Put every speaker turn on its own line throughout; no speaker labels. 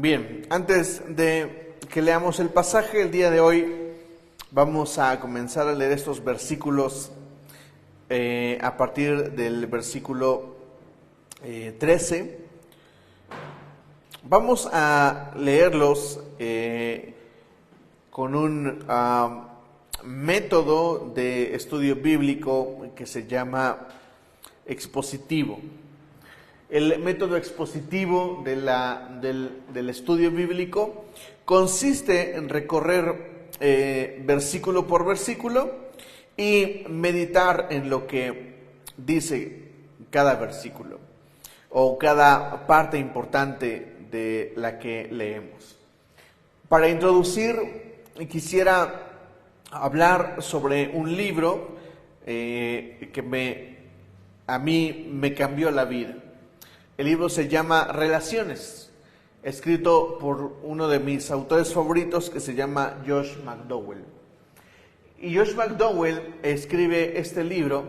Bien, antes de que leamos el pasaje, el día de hoy vamos a comenzar a leer estos versículos a partir del versículo 13. Vamos a leerlos con un método de estudio bíblico que se llama expositivo. El método expositivo del estudio bíblico consiste en recorrer versículo por versículo y meditar en lo que dice cada versículo o cada parte importante de la que leemos. Para introducir, quisiera hablar sobre un libro que a mí me cambió la vida. El libro se llama Relaciones, escrito por uno de mis autores favoritos que se llama Josh McDowell. Y Josh McDowell escribe este libro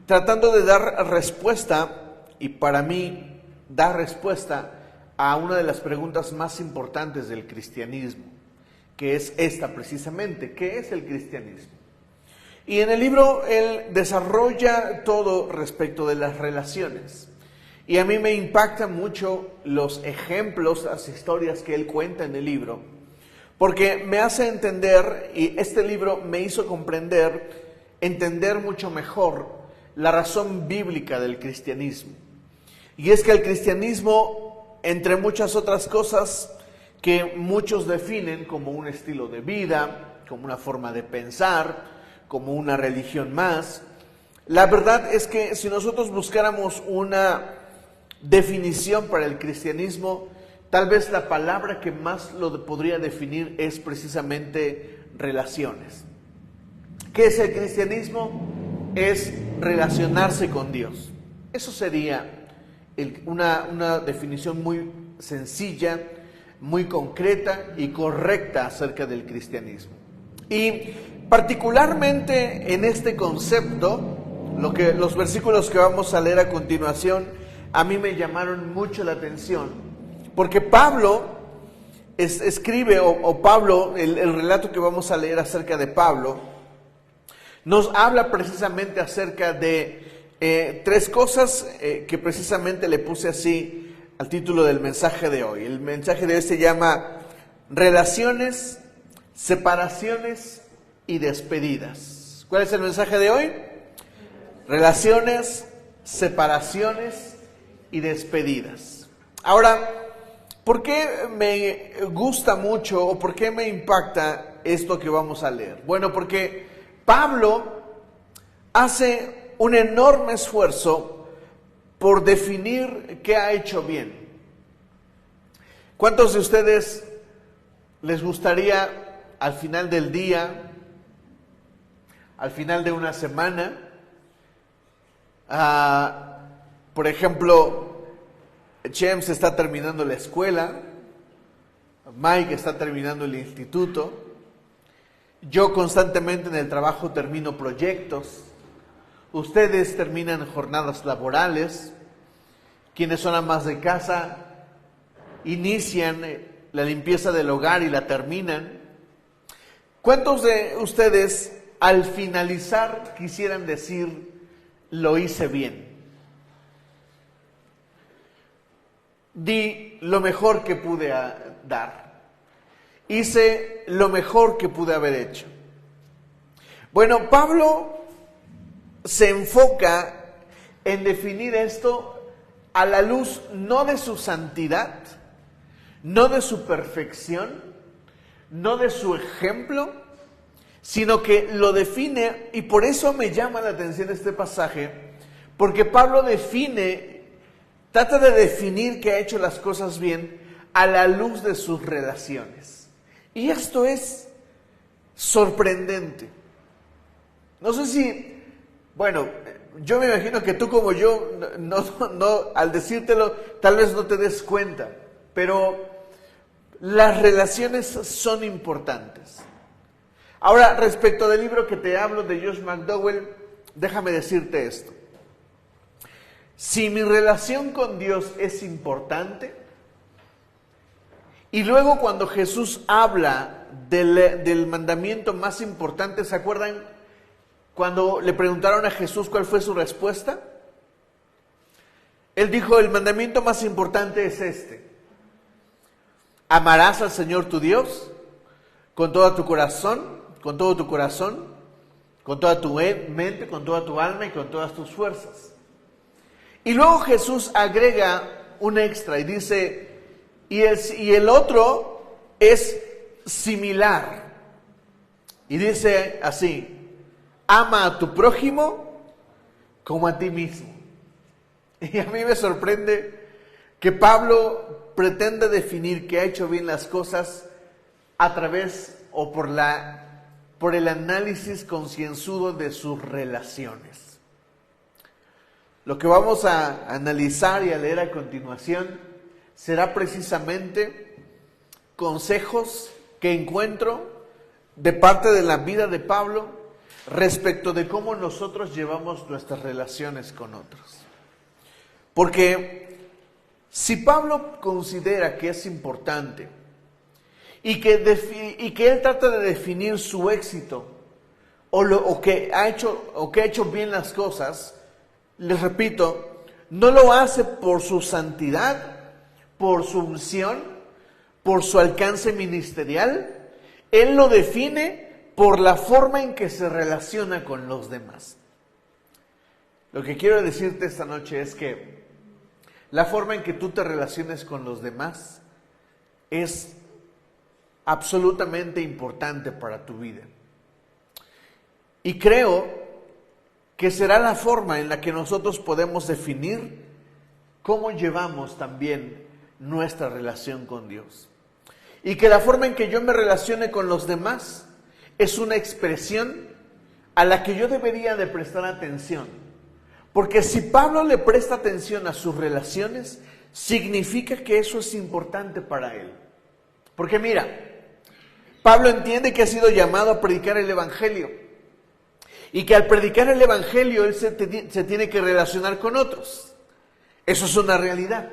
tratando de dar respuesta, y para mí dar respuesta a una de las preguntas más importantes del cristianismo, que es esta precisamente: ¿qué es el cristianismo? Y en el libro él desarrolla todo respecto de las relaciones. Y a mí me impactan mucho los ejemplos, las historias que él cuenta en el libro, porque me hace entender, y este libro me hizo entender mucho mejor la razón bíblica del cristianismo. Y es que el cristianismo, entre muchas otras cosas que muchos definen como un estilo de vida, como una forma de pensar, como una religión más, la verdad es que si nosotros buscáramos una definición para el cristianismo, tal vez la palabra que más lo podría definir es precisamente relaciones. ¿Qué es el cristianismo? Es relacionarse con Dios. Eso sería una definición muy sencilla, muy concreta y correcta acerca del cristianismo. Y particularmente en este concepto, los versículos que vamos a leer a continuación a mí me llamaron mucho la atención, porque Pablo escribe, Pablo, el relato que vamos a leer acerca de Pablo, nos habla precisamente acerca de tres cosas que precisamente le puse así al título del mensaje de hoy. El mensaje de hoy se llama Relaciones, Separaciones y Despedidas. ¿Cuál es el mensaje de hoy? Relaciones, separaciones y despedidas. Ahora, ¿por qué me gusta mucho o por qué me impacta esto que vamos a leer? Bueno, porque Pablo hace un enorme esfuerzo por definir qué ha hecho bien. ¿Cuántos de ustedes les gustaría al final del día, al final de una semana, por ejemplo, James está terminando la escuela, Mike está terminando el instituto, yo constantemente en el trabajo termino proyectos, ustedes terminan jornadas laborales, quienes son amas de casa inician la limpieza del hogar y la terminan. ¿Cuántos de ustedes al finalizar quisieran decir, lo hice bien? Di lo mejor que pude dar. Hice lo mejor que pude haber hecho. Bueno, Pablo se enfoca en definir esto a la luz no de su santidad, no de su perfección, no de su ejemplo, sino que lo define, y por eso me llama la atención este pasaje, porque Pablo trata de definir que ha hecho las cosas bien a la luz de sus relaciones. Y esto es sorprendente. No sé si, bueno, yo me imagino que tú como yo, no, al decírtelo, tal vez no te des cuenta, pero las relaciones son importantes. Ahora, respecto del libro que te hablo de Josh McDowell, déjame decirte esto. Si mi relación con Dios es importante, Y luego cuando Jesús habla del mandamiento más importante, ¿se acuerdan cuando le preguntaron a Jesús cuál fue su respuesta? Él dijo, el mandamiento más importante es este: amarás al Señor tu Dios con todo tu corazón, con todo tu corazón, con toda tu mente, con toda tu alma y con todas tus fuerzas. Y luego Jesús agrega un extra y dice, y el otro es similar. Y dice así, ama a tu prójimo como a ti mismo. Y a mí me sorprende que Pablo pretende definir que ha hecho bien las cosas a través o por el análisis concienzudo de sus relaciones. Lo que vamos a analizar y a leer a continuación será precisamente consejos que encuentro de parte de la vida de Pablo respecto de cómo nosotros llevamos nuestras relaciones con otros. Porque si Pablo considera que es importante y que él trata de definir su éxito o que ha hecho bien las cosas, les repito, no lo hace por su santidad, por su unción, por su alcance ministerial. Él lo define por la forma en que se relaciona con los demás. Lo que quiero decirte esta noche es que la forma en que tú te relaciones con los demás es absolutamente importante para tu vida. Y creo que será la forma en la que nosotros podemos definir cómo llevamos también nuestra relación con Dios. Y que la forma en que yo me relacione con los demás es una expresión a la que yo debería de prestar atención. Porque si Pablo le presta atención a sus relaciones, significa que eso es importante para él. Porque mira, Pablo entiende que ha sido llamado a predicar el Evangelio. Y que al predicar el Evangelio él se tiene que relacionar con otros. Eso es una realidad.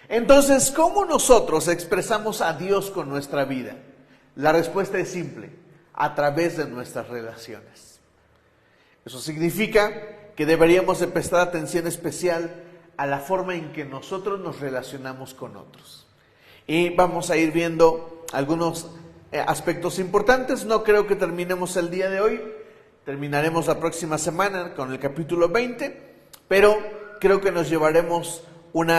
Entonces, ¿cómo nosotros expresamos a Dios con nuestra vida? La respuesta es simple: a través de nuestras relaciones. Eso significa que deberíamos de prestar atención especial a la forma en que nosotros nos relacionamos con otros. Y vamos a ir viendo algunos aspectos importantes. No creo que terminemos el día de hoy. Terminaremos la próxima semana con el capítulo 20, pero creo que nos llevaremos buen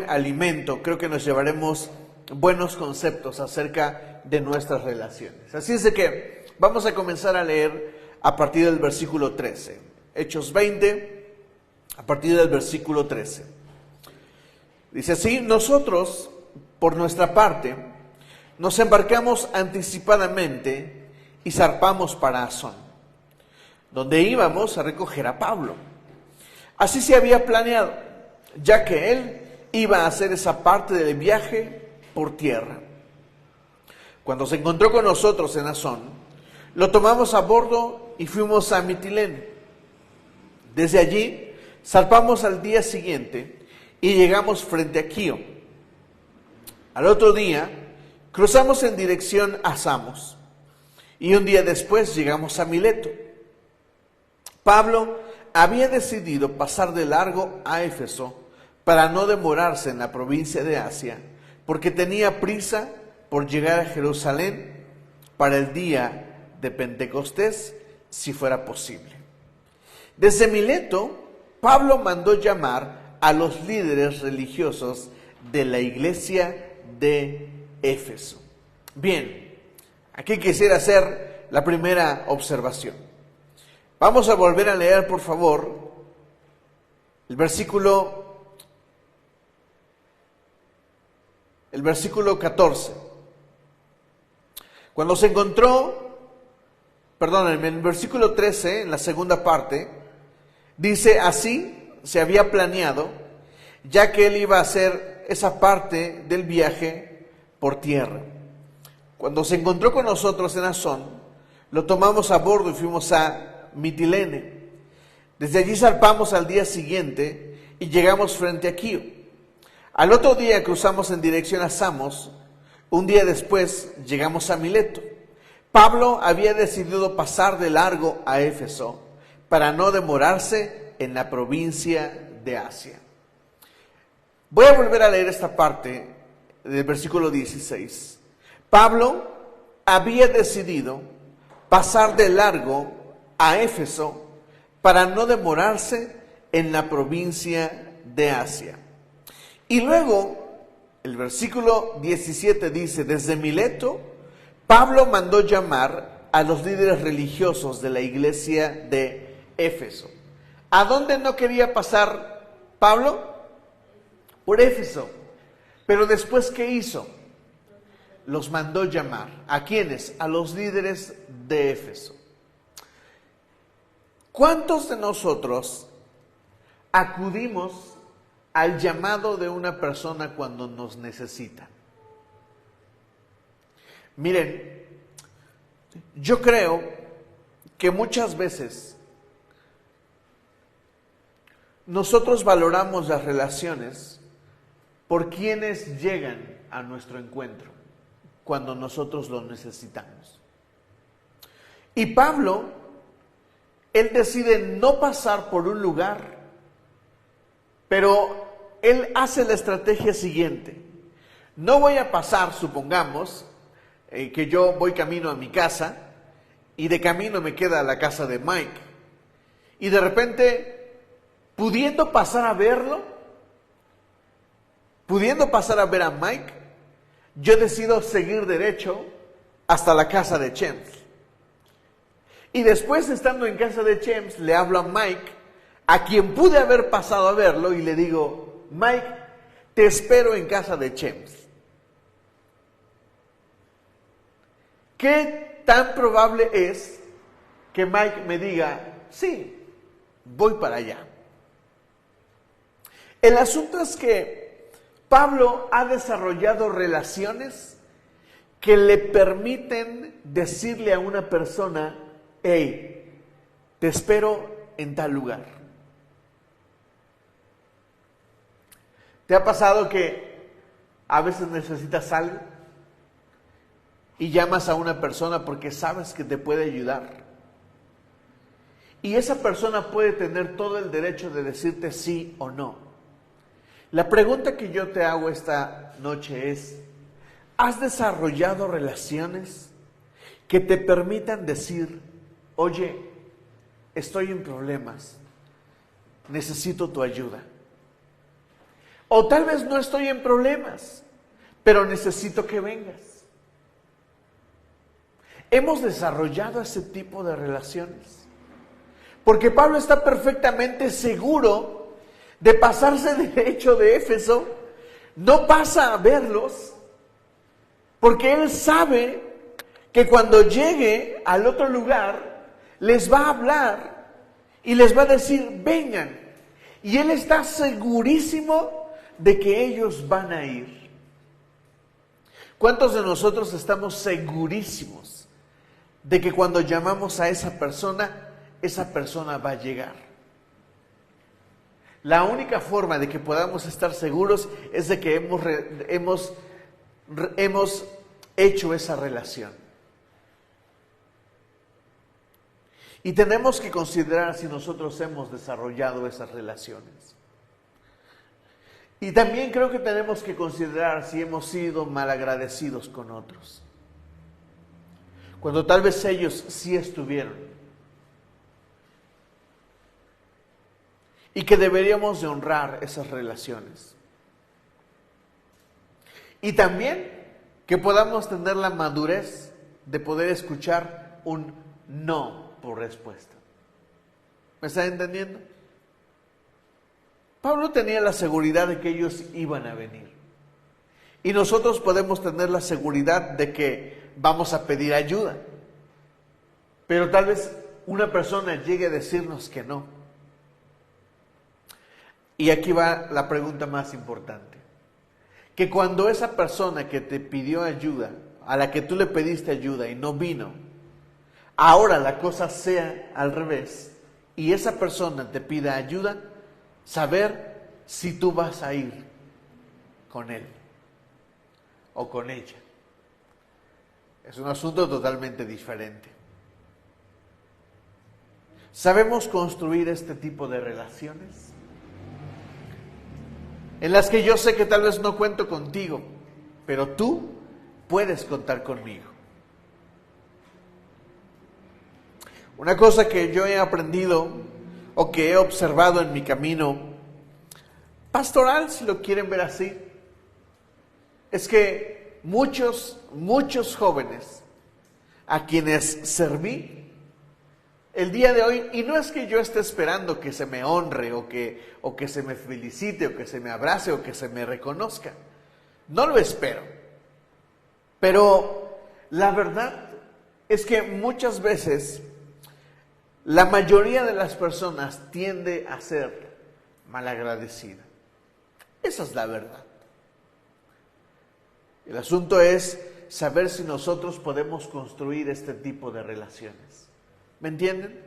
alimento, creo que nos llevaremos buenos conceptos acerca de nuestras relaciones. Así es de que vamos a comenzar a leer a partir del versículo 13. Hechos 20, a partir del versículo 13. Dice así: nosotros, por nuestra parte, nos embarcamos anticipadamente y zarpamos para Asón, donde íbamos a recoger a Pablo. Así se había planeado, ya que él iba a hacer esa parte del viaje por tierra. Cuando se encontró con nosotros en Asón, lo tomamos a bordo y fuimos a Mitilene. Desde allí zarpamos al día siguiente y llegamos frente a Quío. Al otro día cruzamos en dirección a Samos y un día después llegamos a Mileto. Pablo había decidido pasar de largo a Éfeso para no demorarse en la provincia de Asia, porque tenía prisa por llegar a Jerusalén para el día de Pentecostés, si fuera posible. Desde Mileto, Pablo mandó llamar a los líderes religiosos de la iglesia de Éfeso. Bien, aquí quisiera hacer la primera observación. Vamos a volver a leer, por favor, el versículo 14. Cuando se encontró, perdónenme, en el versículo 13, en la segunda parte, dice: así se había planeado, ya que él iba a hacer esa parte del viaje por tierra. Cuando se encontró con nosotros en Asón, lo tomamos a bordo y fuimos a Mitilene. Desde allí zarpamos al día siguiente y llegamos frente a Quío. Al otro día cruzamos en dirección a Samos. Un día después llegamos a Mileto. Pablo había decidido pasar de largo a Éfeso para no demorarse en la provincia de Asia. Voy a volver a leer esta parte del versículo 16. Pablo había decidido pasar de largo a Éfeso para no demorarse en la provincia de Asia. Y luego, el versículo 17 dice, desde Mileto, Pablo mandó llamar a los líderes religiosos de la iglesia de Éfeso. ¿A dónde no quería pasar Pablo? Por Éfeso. Pero después, ¿qué hizo? Los mandó llamar. ¿A quiénes? A los líderes de Éfeso. ¿Cuántos de nosotros acudimos al llamado de una persona cuando nos necesita? Miren, yo creo que muchas veces nosotros valoramos las relaciones por quienes llegan a nuestro encuentro cuando nosotros lo necesitamos. Y Pablo, él decide no pasar por un lugar, pero él hace la estrategia siguiente. No voy a pasar, supongamos, que yo voy camino a mi casa y de camino me queda la casa de Mike. Y de repente, pudiendo pasar a verlo, pudiendo pasar a ver a Mike, yo decido seguir derecho hasta la casa de Chems. Y después, estando en casa de Chems, le hablo a Mike, a quien pude haber pasado a verlo, y le digo, Mike, te espero en casa de Chems. ¿Qué tan probable es que Mike me diga, sí, voy para allá? El asunto es que Pablo ha desarrollado relaciones que le permiten decirle a una persona, hey, te espero en tal lugar. ¿Te ha pasado que a veces necesitas algo y llamas a una persona porque sabes que te puede ayudar? Y esa persona puede tener todo el derecho de decirte sí o no. La pregunta que yo te hago esta noche es, ¿has desarrollado relaciones que te permitan decir, oye, estoy en problemas, necesito tu ayuda? O tal vez no estoy en problemas, pero necesito que vengas. Hemos desarrollado ese tipo de relaciones. Porque Pablo está perfectamente seguro de pasarse derecho de Éfeso, no pasa a verlos, porque él sabe que cuando llegue al otro lugar, les va a hablar y les va a decir, vengan. Y él está segurísimo de que ellos van a ir. ¿Cuántos de nosotros estamos segurísimos de que cuando llamamos a esa persona va a llegar? La única forma de que podamos estar seguros es de que hemos hecho esa relación. Y tenemos que considerar si nosotros hemos desarrollado esas relaciones. Y también creo que tenemos que considerar si hemos sido malagradecidos con otros, cuando tal vez ellos sí estuvieron. Y que deberíamos de honrar esas relaciones. Y también que podamos tener la madurez de poder escuchar un no por respuesta. ¿Me están entendiendo? Pablo tenía la seguridad de que ellos iban a venir. Y nosotros podemos tener la seguridad de que vamos a pedir ayuda. Pero tal vez una persona llegue a decirnos que no. Y aquí va la pregunta más importante. Que cuando esa persona que te pidió ayuda, a la que tú le pediste ayuda y no vino, ahora la cosa sea al revés y esa persona te pida ayuda, saber si tú vas a ir con él o con ella. Es un asunto totalmente diferente. ¿Sabemos construir este tipo de relaciones? En las que yo sé que tal vez no cuento contigo, pero tú puedes contar conmigo. Una cosa que yo he aprendido o que he observado en mi camino pastoral, si lo quieren ver así, es que muchos jóvenes a quienes serví el día de hoy, y no es que yo esté esperando que se me honre o que se me felicite o que se me abrace o que se me reconozca, no lo espero, pero la verdad es que muchas veces la mayoría de las personas tiende a ser malagradecida. Esa es la verdad. El asunto es saber si nosotros podemos construir este tipo de relaciones. ¿Me entienden?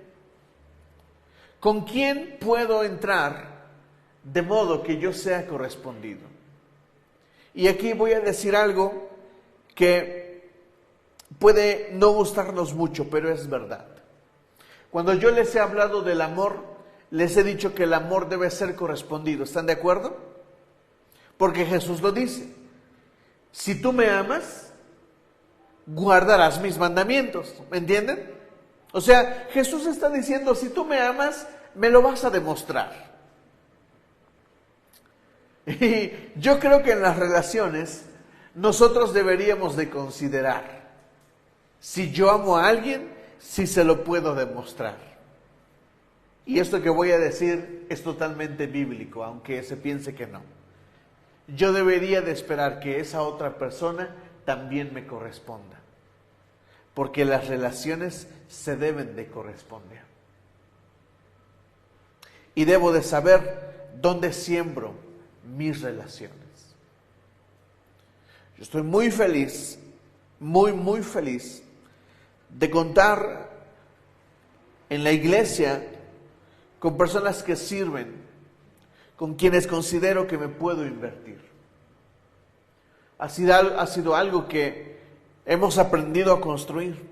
¿Con quién puedo entrar de modo que yo sea correspondido? Y aquí voy a decir algo que puede no gustarnos mucho, pero es verdad. Cuando yo les he hablado del amor, les he dicho que el amor debe ser correspondido. ¿Están de acuerdo? Porque Jesús lo dice. Si tú me amas, guardarás mis mandamientos. ¿Me entienden? O sea, Jesús está diciendo, si tú me amas, me lo vas a demostrar. Y yo creo que en las relaciones nosotros deberíamos de considerar si yo amo a alguien, si se lo puedo demostrar. Y esto que voy a decir es totalmente bíblico, aunque se piense que no. Yo debería de esperar que esa otra persona también me corresponda. Porque las relaciones se deben de corresponder. Y debo de saber dónde siembro mis relaciones. Yo estoy muy feliz, muy feliz de contar en la iglesia con personas que sirven, con quienes considero que me puedo invertir. Ha sido algo que hemos aprendido a construir,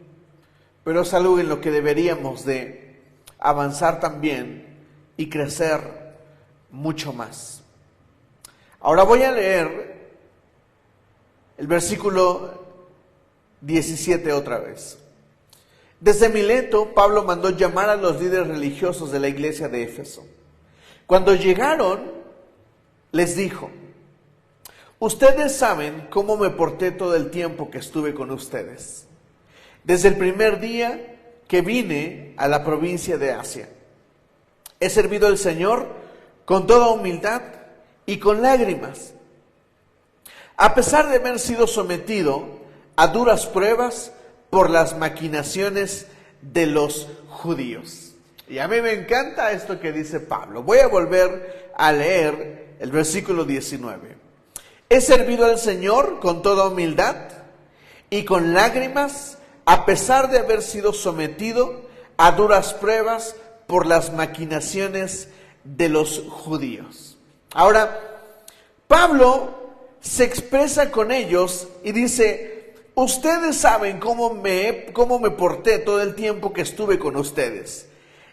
pero es algo en lo que deberíamos de avanzar también y crecer mucho más. Ahora voy a leer el versículo 17 otra vez. Desde Mileto, Pablo mandó llamar a los líderes religiosos de la iglesia de Éfeso. Cuando llegaron, les dijo: ustedes saben cómo me porté todo el tiempo que estuve con ustedes, desde el primer día que vine a la provincia de Asia. He servido al Señor con toda humildad y con lágrimas, a pesar de haber sido sometido a duras pruebas por las maquinaciones de los judíos. Y a mí me encanta esto que dice Pablo. Voy a volver a leer el versículo 19. He servido al Señor con toda humildad y con lágrimas, a pesar de haber sido sometido a duras pruebas por las maquinaciones de los judíos. Ahora, Pablo se expresa con ellos y dice: ustedes saben cómo me porté todo el tiempo que estuve con ustedes,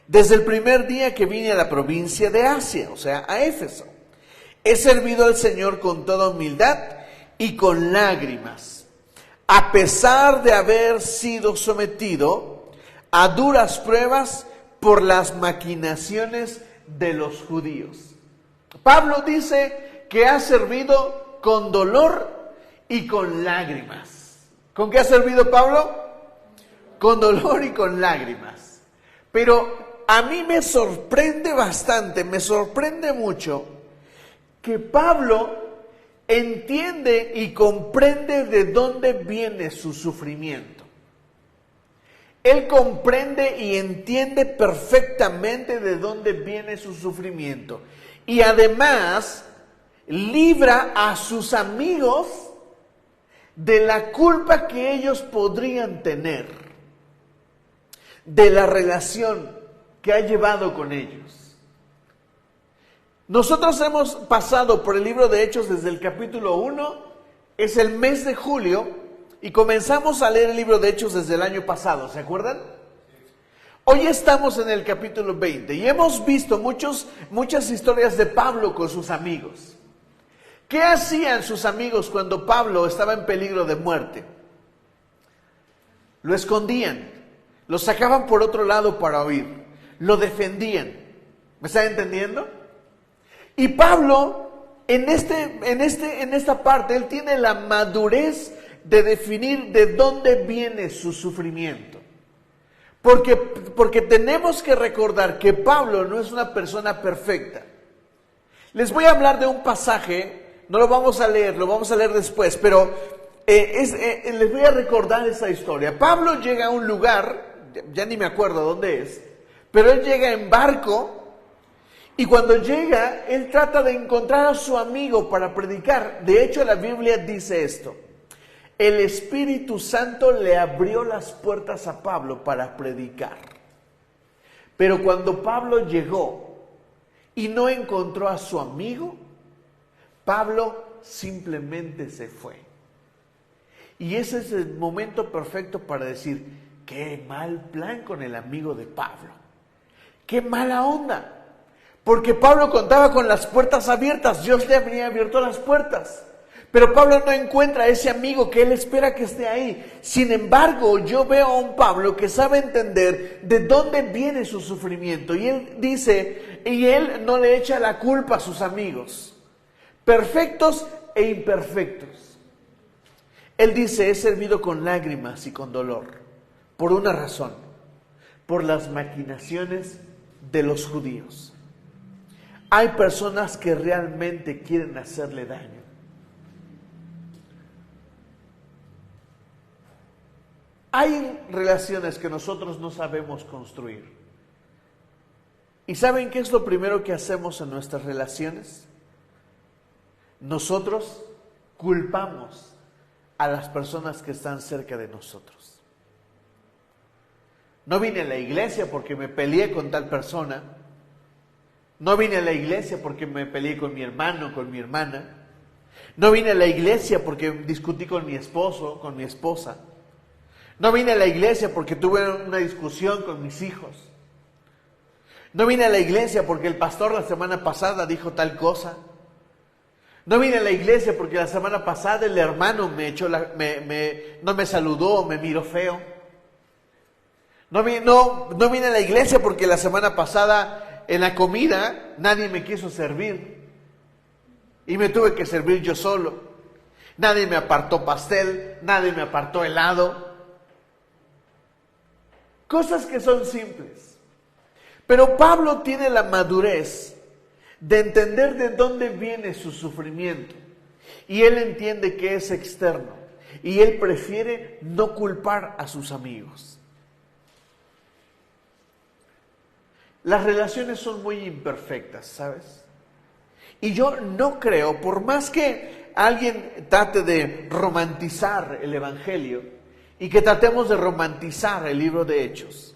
desde el primer día que vine a la provincia de Asia, o sea, a Éfeso. He servido al Señor con toda humildad y con lágrimas, a pesar de haber sido sometido a duras pruebas por las maquinaciones de los judíos. Pablo dice que ha servido con dolor y con lágrimas. ¿Con qué ha servido Pablo? Con dolor y con lágrimas. Pero a mí me sorprende bastante, me sorprende mucho que Pablo entiende y comprende de dónde viene su sufrimiento. Él comprende y entiende perfectamente de dónde viene su sufrimiento. Y además libra a sus amigos de la culpa que ellos podrían tener, de la relación que ha llevado con ellos. Nosotros hemos pasado por el libro de Hechos desde el capítulo 1, es el mes de julio, y comenzamos a leer el libro de Hechos desde el año pasado, ¿se acuerdan? Hoy estamos en el capítulo 20 y hemos visto muchas historias de Pablo con sus amigos. ¿Qué hacían sus amigos cuando Pablo estaba en peligro de muerte? Lo escondían, lo sacaban por otro lado para huir, lo defendían. ¿Me están entendiendo? Y Pablo, en esta parte, él tiene la madurez de definir de dónde viene su sufrimiento. Porque tenemos que recordar que Pablo no es una persona perfecta. Les voy a hablar de un pasaje, no lo vamos a leer, lo vamos a leer después, pero les voy a recordar esa historia. Pablo llega a un lugar, ya ni me acuerdo dónde es, pero él llega en barco y cuando llega, él trata de encontrar a su amigo para predicar. De hecho, la Biblia dice esto: el Espíritu Santo le abrió las puertas a Pablo para predicar. Pero cuando Pablo llegó y no encontró a su amigo, Pablo simplemente se fue. Y ese es el momento perfecto para decir: qué mal plan con el amigo de Pablo. Qué mala onda. Porque Pablo contaba con las puertas abiertas. Dios le habría abierto las puertas. Pero Pablo no encuentra a ese amigo que él espera que esté ahí. Sin embargo, yo veo a un Pablo que sabe entender de dónde viene su sufrimiento. Y él dice, y él no le echa la culpa a sus amigos, perfectos e imperfectos. Él dice: he servido con lágrimas y con dolor, por una razón, por las maquinaciones de los judíos. Hay personas que realmente quieren hacerle daño. Hay relaciones que nosotros no sabemos construir. ¿Y saben qué es lo primero que hacemos en nuestras relaciones? Nosotros culpamos a las personas que están cerca de nosotros. No vine a la iglesia porque me peleé con tal persona. No vine a la iglesia porque me peleé con mi hermano, con mi hermana. No vine a la iglesia porque discutí con mi esposo, con mi esposa. No vine a la iglesia porque tuve una discusión con mis hijos. No vine a la iglesia porque el pastor la semana pasada dijo tal cosa. No vine a la iglesia porque la semana pasada el hermano no me saludó, me miró feo. No vine a la iglesia porque la semana pasada en la comida nadie me quiso servir y me tuve que servir yo solo. Nadie me apartó pastel, nadie me apartó helado. Cosas que son simples. Pero Pablo tiene la madurez de entender de dónde viene su sufrimiento. Y él entiende que es externo. Y él prefiere no culpar a sus amigos. Las relaciones son muy imperfectas, ¿sabes? Y yo no creo, por más que alguien trate de romantizar el Evangelio, y que tratemos de romantizar el libro de Hechos,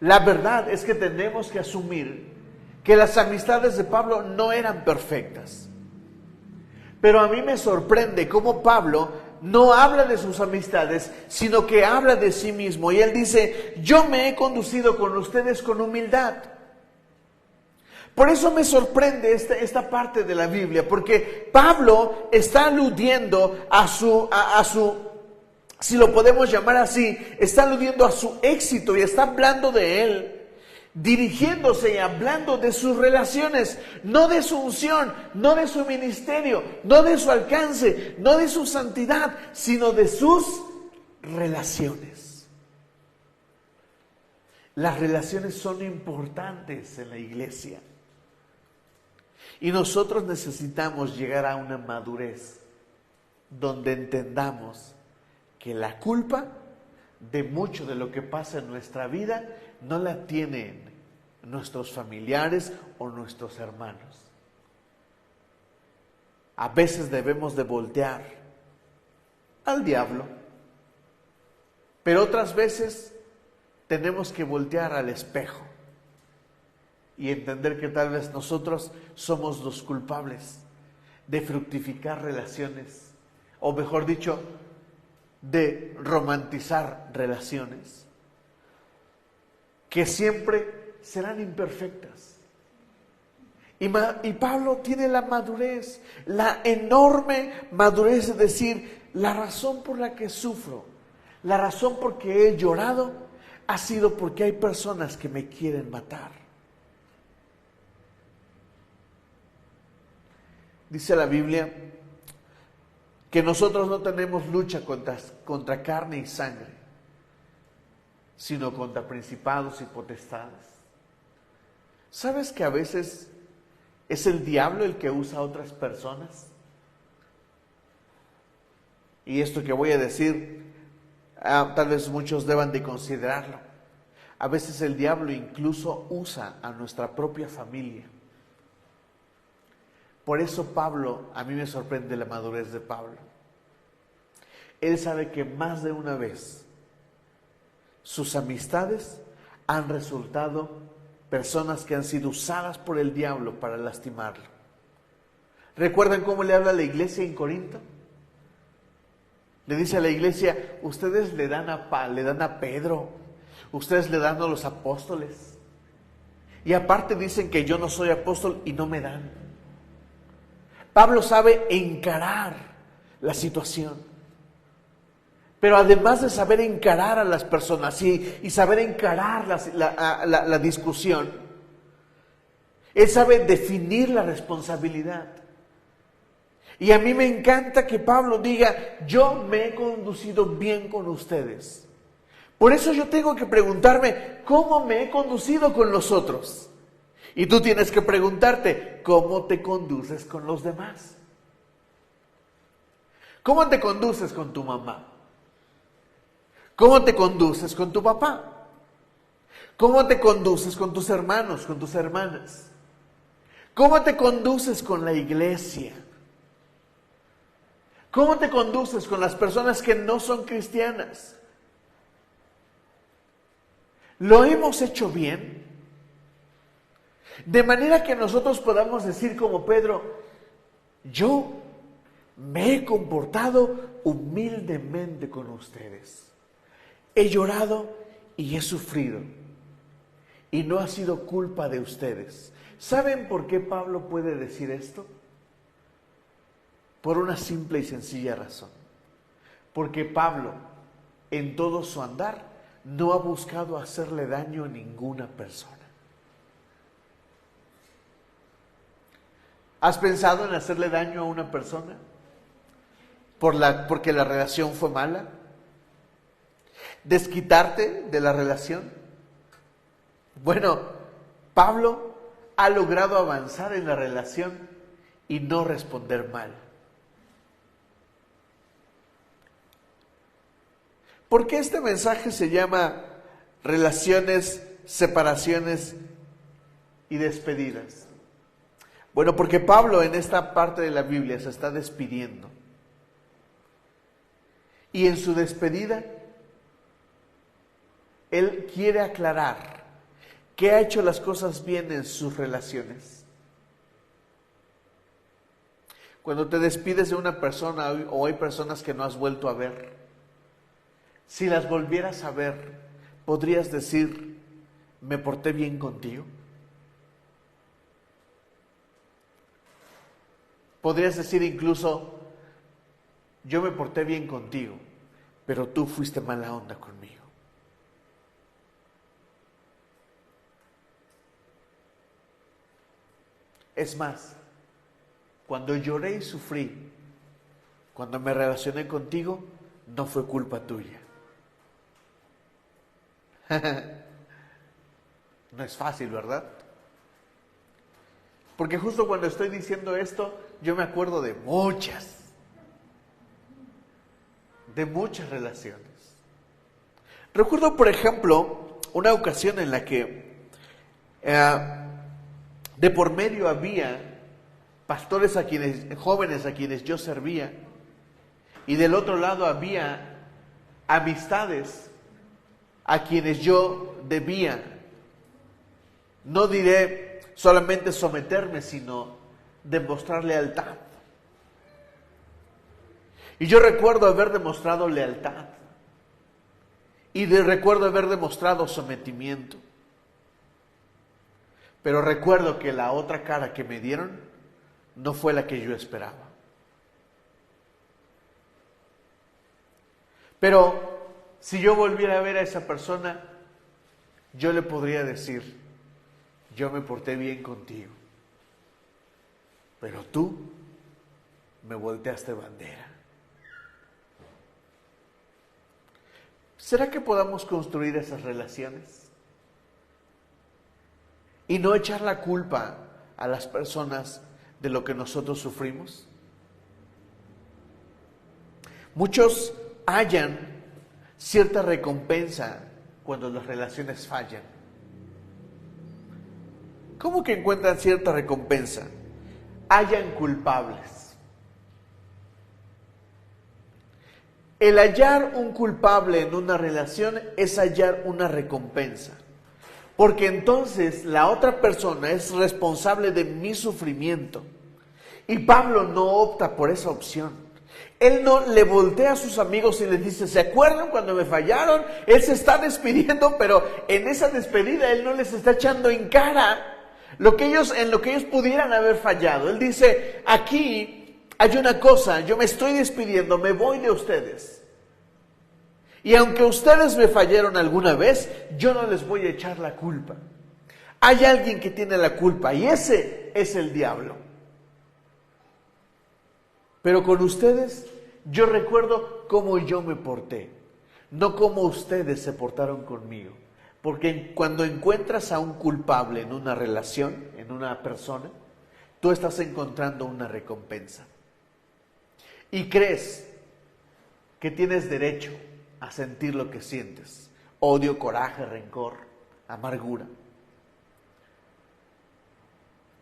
la verdad es que tenemos que asumir que las amistades de Pablo no eran perfectas. Pero a mí me sorprende cómo Pablo no habla de sus amistades, sino que habla de sí mismo. Y él dice: yo me he conducido con ustedes con humildad. Por eso me sorprende esta parte de la Biblia, porque Pablo está aludiendo a su, si lo podemos llamar así, está aludiendo a su éxito y está hablando de él, dirigiéndose y hablando de sus relaciones, no de su unción, no de su ministerio, no de su alcance, no de su santidad, sino de sus relaciones. Las relaciones son importantes en la iglesia. Y nosotros necesitamos llegar a una madurez donde entendamos que la culpa de mucho de lo que pasa en nuestra vida no la tienen nuestros familiares o nuestros hermanos. A veces debemos de voltear al diablo, pero otras veces tenemos que voltear al espejo y entender que tal vez nosotros somos los culpables de fructificar relaciones, o mejor dicho, de romantizar relaciones, que siempre serán imperfectas. Y Pablo tiene la madurez, la enorme madurez de decir, la razón por la que sufro, la razón por que he llorado, ha sido porque hay personas que me quieren matar. Dice la Biblia que nosotros no tenemos lucha contra carne y sangre, sino contra principados y potestades. ¿Sabes que a veces es el diablo el que usa a otras personas? Y esto que voy a decir, tal vez muchos deban de considerarlo. A veces el diablo incluso usa a nuestra propia familia. Por eso Pablo, a mí me sorprende la madurez de Pablo. Él sabe que más de una vez sus amistades han resultado personas que han sido usadas por el diablo para lastimarlo. ¿Recuerdan cómo le habla a la iglesia en Corinto? Le dice a la iglesia, ustedes le dan a Pedro, ustedes le dan a los apóstoles. Y aparte dicen que yo no soy apóstol y no me dan. Pablo sabe encarar la situación. Pero además de saber encarar a las personas y saber encarar la discusión, él sabe definir la responsabilidad. Y a mí me encanta que Pablo diga, yo me he conducido bien con ustedes. Por eso yo tengo que preguntarme, ¿cómo me he conducido con los otros? Y tú tienes que preguntarte, ¿cómo te conduces con los demás? ¿Cómo te conduces con tu mamá? ¿Cómo te conduces con tu papá? ¿Cómo te conduces con tus hermanos, con tus hermanas? ¿Cómo te conduces con la iglesia? ¿Cómo te conduces con las personas que no son cristianas? ¿Lo hemos hecho bien? De manera que nosotros podamos decir como Pedro, yo me he comportado humildemente con ustedes. He llorado y he sufrido. Y no ha sido culpa de ustedes. ¿Saben por qué Pablo puede decir esto? Por una simple y sencilla razón. Porque Pablo, en todo su andar, no ha buscado hacerle daño a ninguna persona. ¿Has pensado en hacerle daño a una persona? ¿Porque la relación fue mala? ¿Desquitarte de la relación? Bueno, Pablo ha logrado avanzar en la relación y no responder mal. ¿Por qué este mensaje se llama relaciones, separaciones y despedidas? Bueno, porque Pablo en esta parte de la Biblia se está despidiendo. Y en su despedida, él quiere aclarar que ha hecho las cosas bien en sus relaciones. Cuando te despides de una persona o hay personas que no has vuelto a ver, si las volvieras a ver, ¿podrías decir, me porté bien contigo? Podrías decir incluso, yo me porté bien contigo, pero tú fuiste mala onda conmigo. Es más, cuando lloré y sufrí, cuando me relacioné contigo, no fue culpa tuya. No es fácil, ¿verdad? Porque justo cuando estoy diciendo esto, yo me acuerdo de muchas relaciones. Recuerdo, por ejemplo, una ocasión en la que de por medio había pastores jóvenes a quienes yo servía, y del otro lado había amistades a quienes yo debía, no diré solamente someterme, sino demostrar lealtad. Y yo recuerdo haber demostrado lealtad. Y recuerdo haber demostrado sometimiento. Pero recuerdo que la otra cara que me dieron no fue la que yo esperaba. Pero si yo volviera a ver a esa persona, yo le podría decir, yo me porté bien contigo, pero tú me volteaste bandera. ¿Será que podamos construir esas relaciones? Y no echar la culpa a las personas de lo que nosotros sufrimos. Muchos hallan cierta recompensa cuando las relaciones fallan. ¿Cómo que encuentran cierta recompensa? Hallan culpables. El hallar un culpable en una relación es hallar una recompensa. Porque entonces la otra persona es responsable de mi sufrimiento. Y Pablo no opta por esa opción. Él no le voltea a sus amigos y les dice, ¿se acuerdan cuando me fallaron? Él se está despidiendo, pero en esa despedida él no les está echando en cara en lo que ellos pudieran haber fallado. Él dice, aquí hay una cosa, yo me estoy despidiendo, me voy de ustedes. Y aunque ustedes me fallaron alguna vez, yo no les voy a echar la culpa. Hay alguien que tiene la culpa y ese es el diablo. Pero con ustedes, yo recuerdo cómo yo me porté, no cómo ustedes se portaron conmigo. Porque cuando encuentras a un culpable en una relación, en una persona, tú estás encontrando una recompensa. Y crees que tienes derecho a sentir lo que sientes: odio, coraje, rencor, amargura.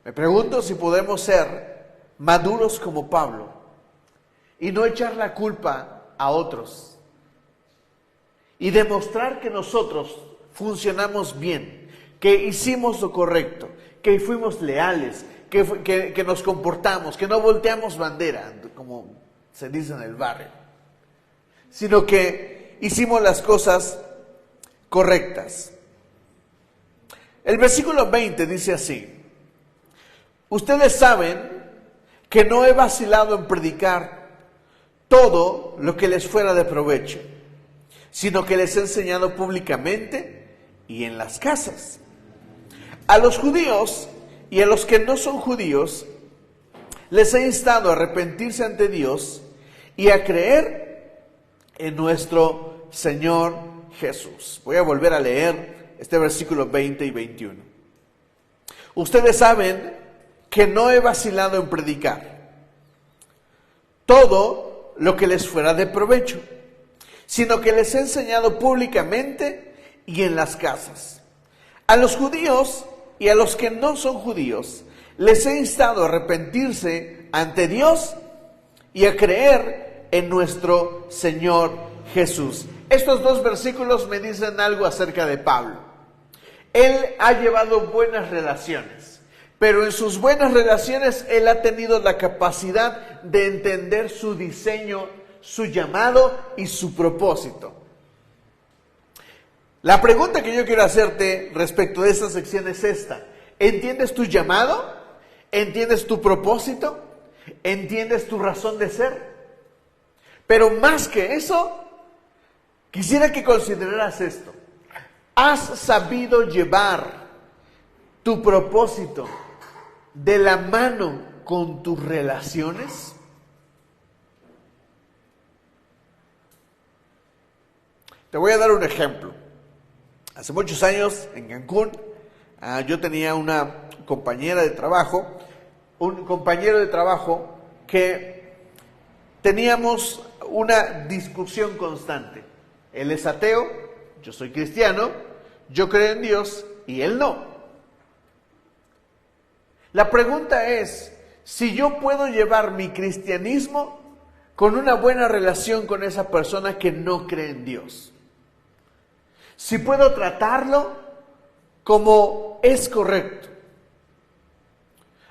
Me pregunto si podemos ser maduros como Pablo y no echar la culpa a otros y demostrar que nosotros funcionamos bien, que hicimos lo correcto, que fuimos leales, que nos comportamos, que no volteamos bandera, como se dice en el barrio, sino que hicimos las cosas correctas. El versículo 20 dice así: ustedes saben que no he vacilado en predicar todo lo que les fuera de provecho, sino que les he enseñado públicamente y en las casas. A los judíos y a los que no son judíos les he instado a arrepentirse ante Dios y a creer en nuestro Señor Jesús. Voy a volver a leer este versículo 20 y 21. Ustedes saben que no he vacilado en predicar todo lo que les fuera de provecho, sino que les he enseñado públicamente y en las casas. A los judíos y a los que no son judíos les he instado a arrepentirse ante Dios y a creer en nuestro Señor Jesús. Estos dos versículos me dicen algo acerca de Pablo. Él ha llevado buenas relaciones, pero en sus buenas relaciones él ha tenido la capacidad de entender su diseño, su llamado y su propósito. La pregunta que yo quiero hacerte respecto de esta sección es esta: ¿entiendes tu llamado? ¿Entiendes tu propósito? ¿Entiendes tu razón de ser? Pero más que eso, quisiera que consideraras esto: ¿has sabido llevar tu propósito de la mano con tus relaciones? Te voy a dar un ejemplo. Hace muchos años en Cancún, yo tenía una compañera de trabajo, un compañero de trabajo que teníamos una discusión constante. Él es ateo, yo soy cristiano, yo creo en Dios y él no. La pregunta es si yo puedo llevar mi cristianismo con una buena relación con esa persona que no cree en Dios. Si puedo tratarlo como es correcto.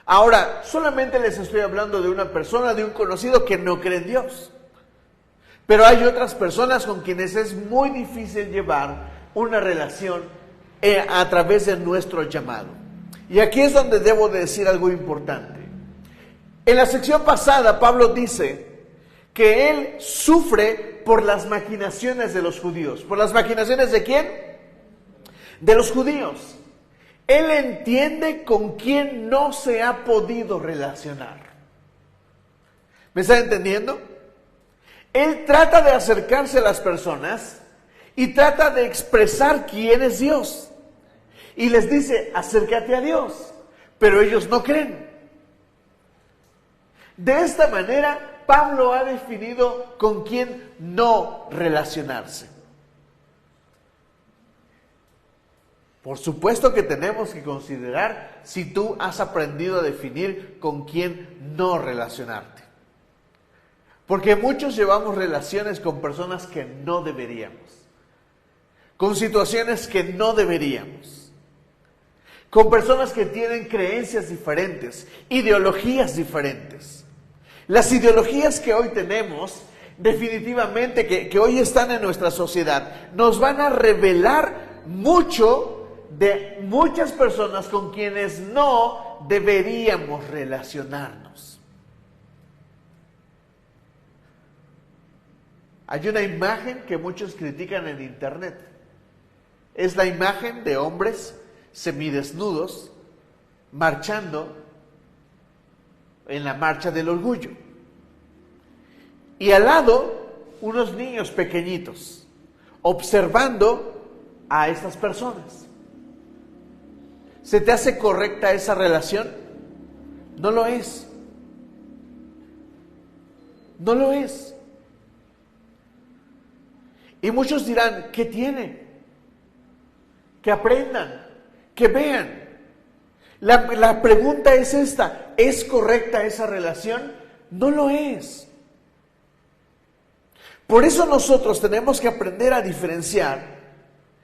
Ahora, solamente les estoy hablando de una persona, de un conocido que no cree en Dios. Pero hay otras personas con quienes es muy difícil llevar una relación a través de nuestro llamado. Y aquí es donde debo de decir algo importante. En la sección pasada, Pablo dice que él sufre por las maquinaciones de los judíos. ¿Por las maquinaciones de quién? De los judíos. Él entiende con quién no se ha podido relacionar. ¿Me está entendiendo? Él trata de acercarse a las personas y trata de expresar quién es Dios. Y les dice, acércate a Dios. Pero ellos no creen. De esta manera, Pablo ha definido con quién no relacionarse. Por supuesto que tenemos que considerar si tú has aprendido a definir con quién no relacionarte. Porque muchos llevamos relaciones con personas que no deberíamos. Con situaciones que no deberíamos. Con personas que tienen creencias diferentes, ideologías diferentes. Las ideologías que hoy tenemos, definitivamente que hoy están en nuestra sociedad, nos van a revelar mucho de muchas personas con quienes no deberíamos relacionarnos. Hay una imagen que muchos critican en internet. Es la imagen de hombres semidesnudos marchando en la marcha del orgullo. Y al lado, unos niños pequeñitos observando a estas personas. ¿Se te hace correcta esa relación? No lo es. No lo es. Y muchos dirán, ¿qué tiene? Que aprendan, que vean. La pregunta es esta, ¿es correcta esa relación? No lo es. Por eso nosotros tenemos que aprender a diferenciar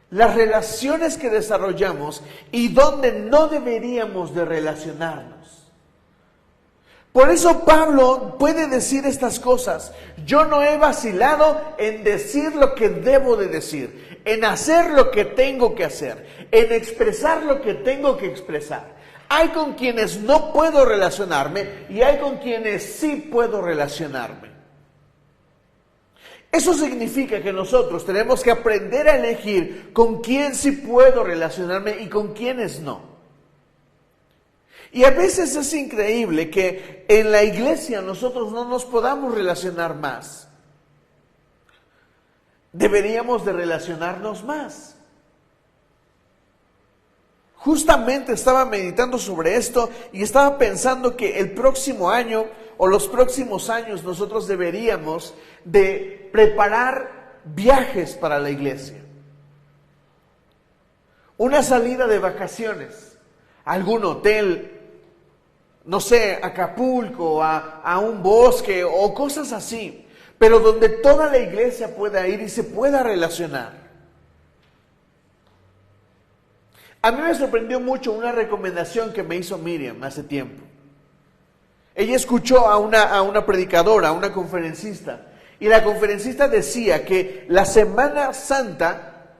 las relaciones que desarrollamos y donde no deberíamos de relacionarnos. Por eso Pablo puede decir estas cosas. Yo no he vacilado en decir lo que debo de decir, en hacer lo que tengo que hacer, en expresar lo que tengo que expresar. Hay con quienes no puedo relacionarme y hay con quienes sí puedo relacionarme. Eso significa que nosotros tenemos que aprender a elegir con quién sí puedo relacionarme y con quiénes no. Y a veces es increíble que en la iglesia nosotros no nos podamos relacionar más. Deberíamos de relacionarnos más. Justamente estaba meditando sobre esto y estaba pensando que el próximo año o los próximos años nosotros deberíamos de preparar viajes para la iglesia. Una salida de vacaciones, a algún hotel, no sé, Acapulco, a un bosque o cosas así, pero donde toda la iglesia pueda ir y se pueda relacionar. A mí me sorprendió mucho una recomendación que me hizo Miriam hace tiempo. Ella escuchó a una predicadora, a una conferencista, y la conferencista decía que la Semana Santa,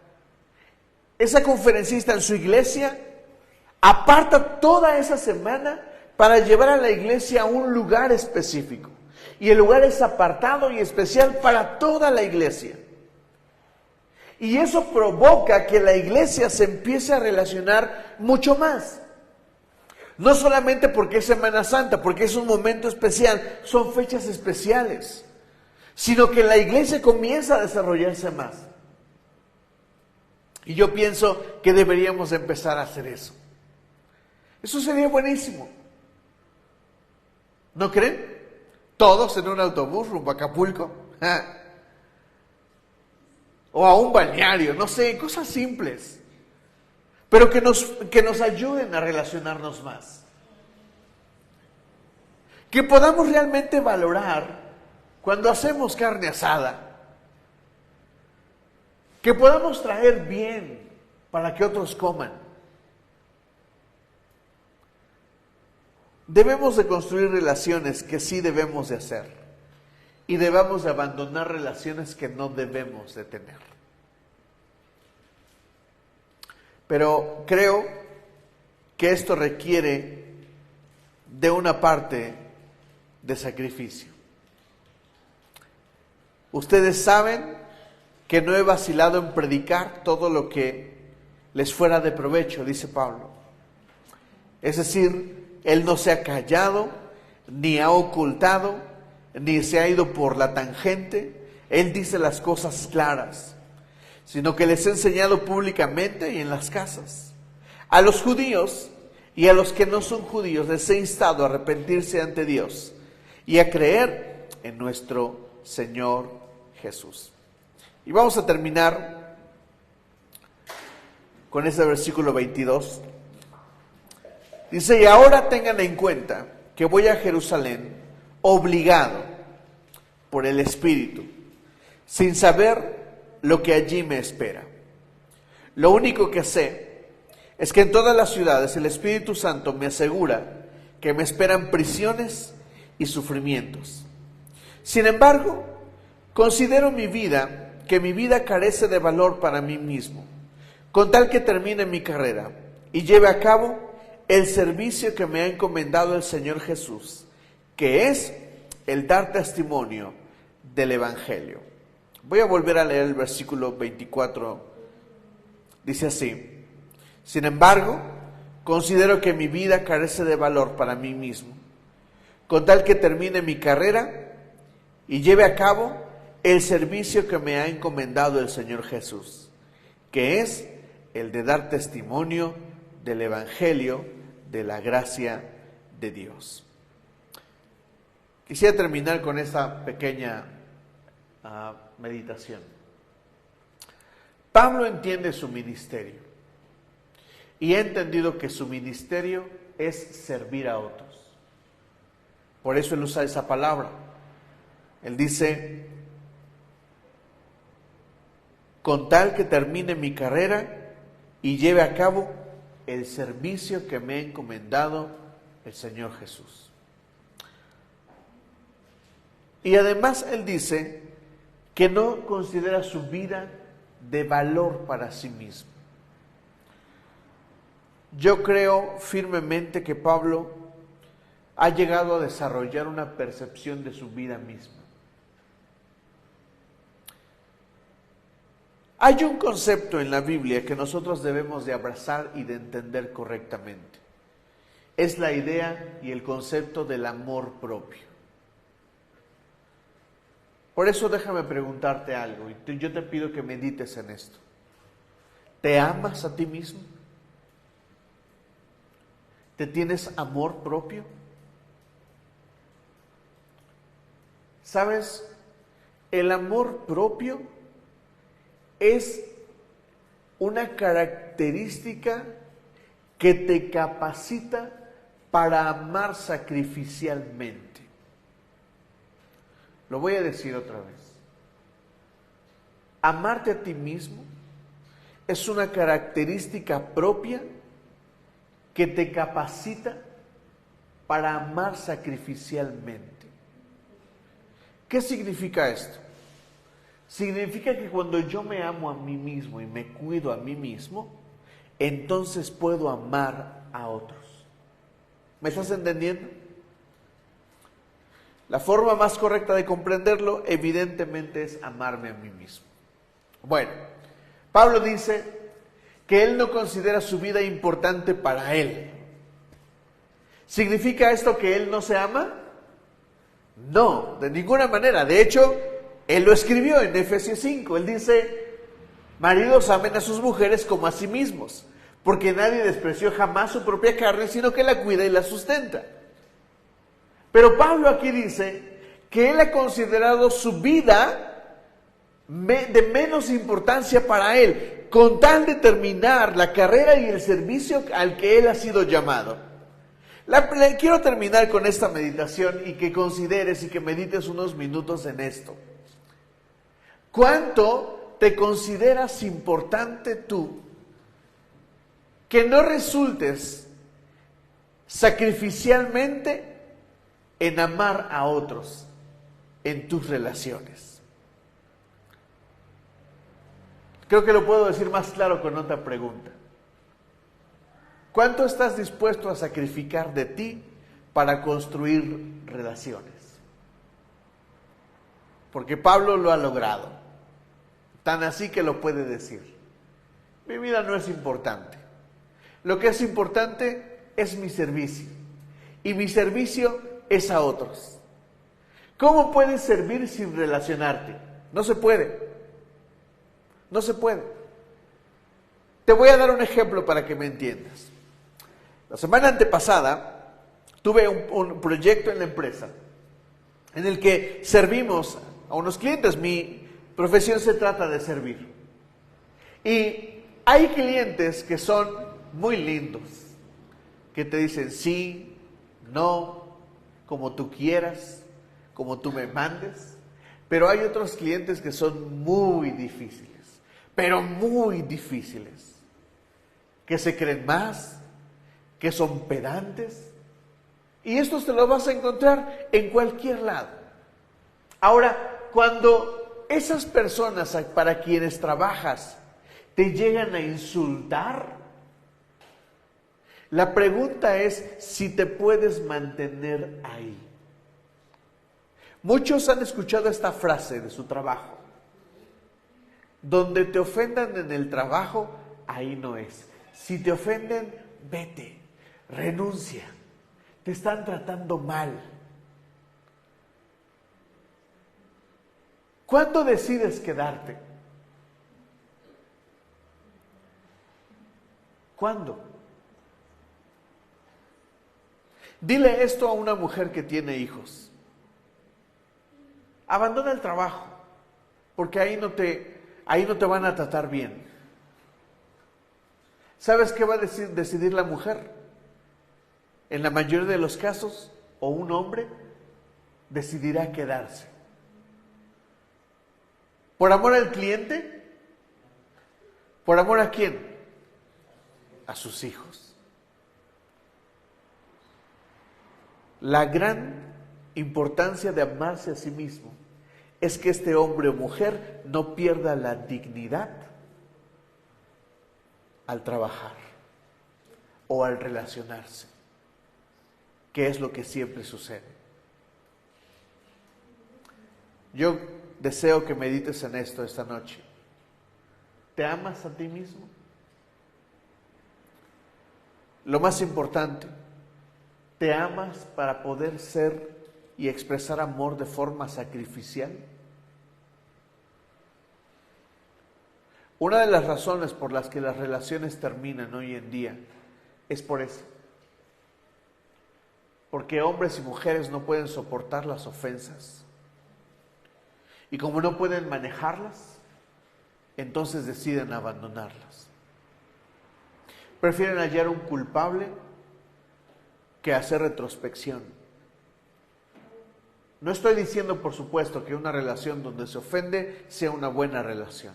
esa conferencista en su iglesia, aparta toda esa semana para llevar a la iglesia a un lugar específico. Y el lugar es apartado y especial para toda la iglesia. Y eso provoca que la iglesia se empiece a relacionar mucho más. No solamente porque es Semana Santa, porque es un momento especial, son fechas especiales, sino que la iglesia comienza a desarrollarse más. Y yo pienso que deberíamos empezar a hacer eso. Eso sería buenísimo. ¿No creen? Todos en un autobús rumbo a Acapulco. O a un balneario, no sé, cosas simples. Pero que nos ayuden a relacionarnos más. Que podamos realmente valorar cuando hacemos carne asada. Que podamos traer bien para que otros coman. debemos de construir relaciones que sí debemos de hacer y debemos de abandonar relaciones que no debemos de tener. Pero creo que esto requiere de una parte de sacrificio. Ustedes saben que no he vacilado en predicar todo lo que les fuera de provecho, dice Pablo. Es decir, él no se ha callado, ni ha ocultado, ni se ha ido por la tangente. Él dice las cosas claras, sino que les he enseñado públicamente y en las casas. A los judíos y a los que no son judíos les he instado a arrepentirse ante Dios y a creer en nuestro Señor Jesús. Y vamos a terminar con este versículo 22. Dice, y ahora tengan en cuenta que voy a Jerusalén obligado por el Espíritu, sin saber lo que allí me espera. Lo único que sé es que en todas las ciudades el Espíritu Santo me asegura que me esperan prisiones y sufrimientos. Sin embargo, considero que mi vida carece de valor para mí mismo, con tal que termine mi carrera y lleve a cabo el servicio que me ha encomendado el Señor Jesús, que es el dar testimonio del Evangelio. Voy a volver a leer el versículo 24. Dice así: sin embargo, considero que mi vida carece de valor para mí mismo, con tal que termine mi carrera y lleve a cabo el servicio que me ha encomendado el Señor Jesús, que es el de dar testimonio del Evangelio de la gracia de Dios. Quisiera terminar con esta pequeña meditación. Pablo entiende su ministerio y ha entendido que su ministerio es servir a otros. Por eso él usa esa palabra. Él dice, con tal que termine mi carrera y lleve a cabo el servicio que me ha encomendado el Señor Jesús. Y además él dice que no considera su vida de valor para sí mismo. Yo creo firmemente que Pablo ha llegado a desarrollar una percepción de su vida misma. Hay un concepto en la Biblia que nosotros debemos de abrazar y de entender correctamente. Es la idea y el concepto del amor propio. Por eso déjame preguntarte algo y yo te pido que medites en esto. ¿Te amas a ti mismo? ¿Te tienes amor propio? ¿Sabes? El amor propio es una característica que te capacita para amar sacrificialmente. Lo voy a decir otra vez. Amarte a ti mismo es una característica propia que te capacita para amar sacrificialmente. ¿Qué significa esto? Significa que cuando yo me amo a mí mismo y me cuido a mí mismo, entonces puedo amar a otros. ¿Me estás entendiendo? La forma más correcta de comprenderlo, evidentemente, es amarme a mí mismo. Bueno, Pablo dice que él no considera su vida importante para él. ¿Significa esto que él no se ama? No, de ninguna manera. De hecho, él lo escribió en Efesios 5. Él dice, maridos, amen a sus mujeres como a sí mismos, porque nadie despreció jamás su propia carne, sino que la cuida y la sustenta. Pero Pablo aquí dice que él ha considerado su vida de menos importancia para él, con tal de terminar la carrera y el servicio al que él ha sido llamado. Quiero terminar con esta meditación y que consideres y que medites unos minutos en esto. ¿Cuánto te consideras importante tú que no resultes sacrificialmente en amar a otros en tus relaciones. Creo que lo puedo decir más claro con otra pregunta. ¿Cuánto estás dispuesto a sacrificar de ti para construir relaciones? Porque Pablo lo ha logrado, tan así que lo puede decir. Mi vida no es importante. Lo que es importante es mi servicio. Y mi servicio es a otros. ¿Cómo puedes servir sin relacionarte? No se puede. No se puede. Te voy a dar un ejemplo para que me entiendas. La semana antepasada tuve un proyecto en la empresa en el que servimos a unos clientes. Mi profesión se trata de servir. Y hay clientes que son muy lindos, que te dicen sí, no, como tú quieras, como tú me mandes. Pero hay otros clientes que son muy difíciles, pero muy difíciles, que se creen más, que son pedantes. Y estos te los vas a encontrar en cualquier lado. Ahora, cuando esas personas para quienes trabajas te llegan a insultar, la pregunta es si te puedes mantener ahí. Muchos han escuchado esta frase de su trabajo: donde te ofendan en el trabajo, ahí no es. Si te ofenden, vete, renuncia, te están tratando mal. ¿Cuándo decides quedarte? ¿Cuándo? Dile esto a una mujer que tiene hijos. Abandona el trabajo, porque ahí no te van a tratar bien. ¿Sabes qué va a decidir la mujer? En la mayoría de los casos, o un hombre decidirá quedarse. ¿Por amor al cliente? ¿Por amor a quién? A sus hijos. La gran importancia de amarse a sí mismo es que este hombre o mujer no pierda la dignidad al trabajar o al relacionarse, que es lo que siempre sucede. Yo deseo que medites en esto esta noche. ¿Te amas a ti mismo? Lo más importante, ¿te amas para poder ser y expresar amor de forma sacrificial? Una de las razones por las que las relaciones terminan hoy en día es por eso. Porque hombres y mujeres no pueden soportar las ofensas. Y como no pueden manejarlas, entonces deciden abandonarlas. Prefieren hallar un culpable que hacer retrospección. No estoy diciendo, por supuesto, que una relación donde se ofende sea una buena relación.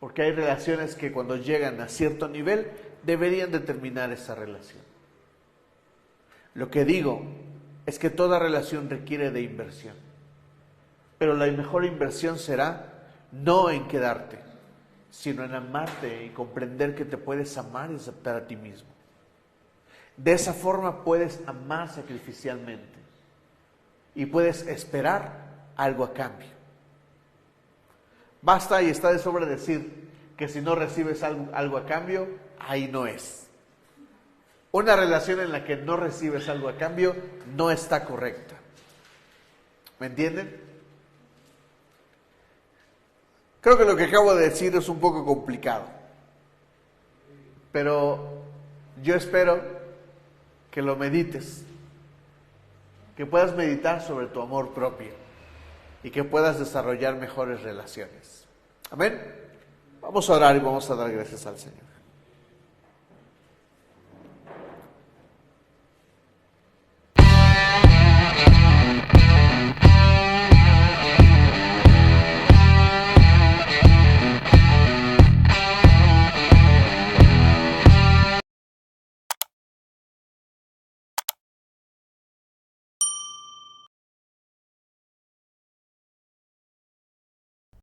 Porque hay relaciones que cuando llegan a cierto nivel deberían de terminar esa relación. Lo que digo es que toda relación requiere de inversión. Pero la mejor inversión será no en quedarte, sino en amarte y comprender que te puedes amar y aceptar a ti mismo. De esa forma puedes amar sacrificialmente y puedes esperar algo a cambio. Basta y está de sobra decir que si no recibes algo a cambio, ahí no es. Una relación en la que no recibes algo a cambio no está correcta. ¿Me entienden? Creo que lo que acabo de decir es un poco complicado, pero yo espero que lo medites, que puedas meditar sobre tu amor propio y que puedas desarrollar mejores relaciones. Amén. Vamos a orar y vamos a dar gracias al Señor.